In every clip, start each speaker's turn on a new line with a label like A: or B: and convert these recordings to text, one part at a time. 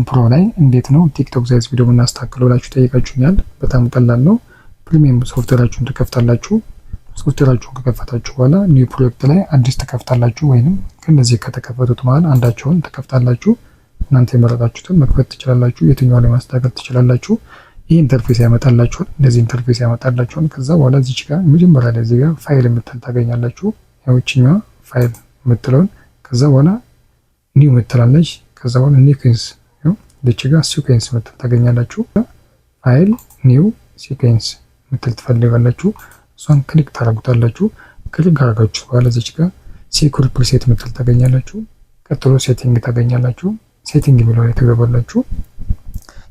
A: ፕሪሚየም ፕሮ ላይ እንዴት ነው ቲክቶክ ሳይዝ ቪዲዮ እናስተካክለው ብላችሁ ጠይቃችሁኛል። በጣም ቀላል ነው። ፕሪሚየም ሶፍትዌራችሁን ትከፍታላችሁ። ሶፍትዌራችሁን ከከፈታችሁ በኋላ ኒው ፕሮጀክት ላይ አዲስ ትከፍታላችሁ፣ ወይንም ከነዚህ ከተከፈቱት መሃል አንዳቸውን ትከፍታላችሁ። እናንተ የመረጣችሁትን መክፈት ትችላላችሁ። የትኛውን ማስተካከል ትችላላችሁ። ይህ ኢንተርፌስ ያመጣላችኋል። እንደዚህ ኢንተርፌስ ያመጣላችኋል። ከዛ በኋላ እዚች ጋር መጀመሪያ ላይ እዚህ ጋር ፋይል የምትል ታገኛላችሁ። ያውችኛዋ ፋይል የምትለውን ከዛ በኋላ ኒው የምትላለች። ከዛ በኋላ ሲኩዌንስ ነው እዚች ጋር ሲኩዌንስ የምትል ታገኛላችሁ። ፋይል ኒው ሲኩዌንስ የምትል ትፈልጋላችሁ። እሷን ክሊክ ታደርጉታላችሁ። ክሊክ አድርጋችሁ በኋላ እዚች ጋር ሴኩር ፕሪሴት የምትል ታገኛላችሁ። ቀጥሎ ሴቲንግ ታገኛላችሁ። ሴቲንግ የሚለው ላይ ትገባላችሁ።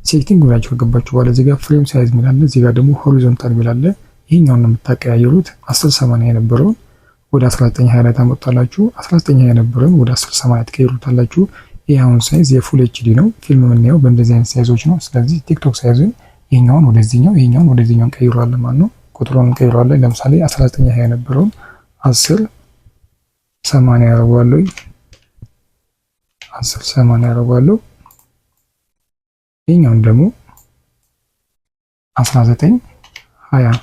A: ሴቲንግ ብላችሁ ከገባችሁ በኋላ እዚህ ጋር ፍሬም ሳይዝ ሚላለ፣ እዚህ ጋር ደግሞ ሆሪዞንታል ሚላለ። ይሄኛውን ነው የምታቀያየሩት። 1080 የነበረውን ወደ 1920 ላይ ታመጣላችሁ። 1920 የነበረውን ወደ 1080 ትቀይሩታላችሁ። ይሄ አሁን ሳይዝ የፉል ኤችዲ ነው። ፊልም የምናየው በእንደዚህ አይነት ሳይዞች ነው። ስለዚህ ቲክቶክ ሳይዝን ይሄኛውን ወደዚህኛው ይሄኛውን ወደዚህኛው እንቀይረዋለን ማለት ነው። ቁጥሩን እንቀይረዋለን። ለምሳሌ 1920 የነበረውን 1080 ያደርገዋለሁ። 1080 ያደርገዋለሁ። ይሄኛውን ደግሞ 1920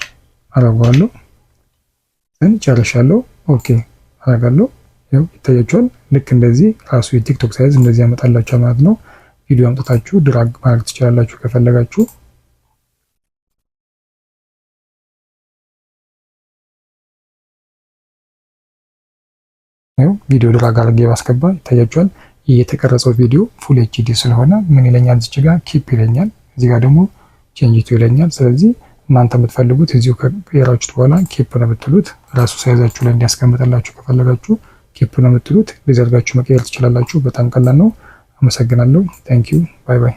A: አደርገዋለሁ። ጨርሻለሁ። ኦኬ አደርጋለሁ። ያው ይታያችኋል። ልክ እንደዚህ ራሱ የቲክቶክ ሳይዝ እንደዚህ ያመጣላችሁ ማለት ነው። ቪዲዮ አምጥታችሁ ድራግ ማድረግ ትችላላችሁ ከፈለጋችሁ። ቪዲዮ ድራግ አድርጌ ባስገባ ይታያችኋል። የተቀረጸው ቪዲዮ ፉል ኤችዲ ስለሆነ ምን ይለኛል? እዚህ ጋር ኪፕ ይለኛል፣ እዚህ ጋር ደግሞ ቼንጅ ቱ ይለኛል። ስለዚህ እናንተ የምትፈልጉት እዚሁ ከቀየራችሁት በኋላ ኪፕ ነው የምትሉት። ራሱ ሳይዛችሁ ላይ እንዲያስቀምጥላችሁ ከፈለጋችሁ ኪፕ ነው የምትሉት። በዚህ አድርጋችሁ መቀየር ትችላላችሁ። በጣም ቀላል ነው። አመሰግናለሁ። ታንክ ዩ ባይ ባይ።